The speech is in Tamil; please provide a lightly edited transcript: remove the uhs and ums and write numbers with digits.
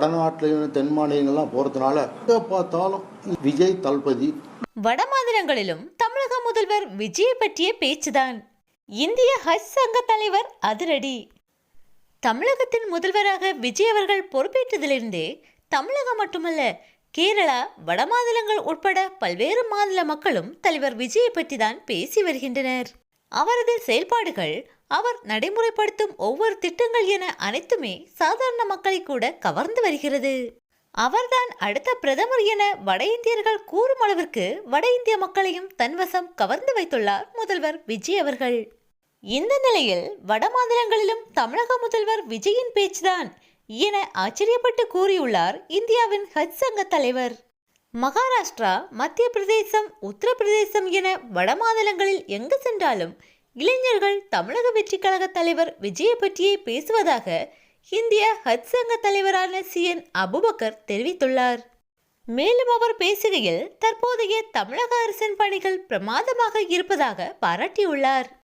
வடநாட்டிலையும் தென் மாநிலங்கள்லாம் போகிறதுனால எங்கே பார்த்தாலும் விஜய் தளபதி. வட மாநிலங்களிலும் தமிழக முதல்வர் விஜயை பற்றிய பேச்சுதான். இந்திய ஹஜ் சங்க தலைவர் அதிரடி. தமிழகத்தின் முதல்வராக விஜய் அவர்கள் பொறுப்பேற்றதிலிருந்தே தமிழகம் மட்டுமல்ல, கேரளா, வட மாநிலங்கள் உட்பட பல்வேறு மாநில மக்களும் தலைவர் விஜயை பற்றி தான் பேசி வருகின்றனர். அவரது செயல்பாடுகள், அவர் நடைமுறைப்படுத்தும் ஒவ்வொரு திட்டங்கள் என அனைத்துமே சாதாரண மக்களை கூட கவர்ந்து வருகிறது. அவர்தான் அடுத்த பிரதமர் என வட இந்தியர்கள் கூறும் அளவிற்கு வட இந்திய மக்களையும் தன்வசம் கவர்ந்து வைத்துள்ளார் முதல்வர் விஜய் அவர்கள். இந்த நிலையில் வட மாநிலங்களிலும் தமிழக முதல்வர் விஜயின் பேச்சுதான் என ஆச்சரியப்பட்டு கூறியுள்ளார் இந்தியாவின் ஹஜ் சங்க தலைவர். மகாராஷ்டிரா, மத்திய பிரதேசம், உத்தரப்பிரதேசம் என வட மாநிலங்களில் எங்கு சென்றாலும் இளைஞர்கள் தமிழக வெற்றி கழக தலைவர் விஜயை பற்றியே பேசுவதாக இந்திய ஹஜ் சங்க தலைவரான CN அபுபக்கர் தெரிவித்துள்ளார். மேலும் அவர் பேசுகையில், தற்போதைய தமிழக அரசின் பணிகள் பிரமாதமாக இருப்பதாக பாராட்டியுள்ளார்.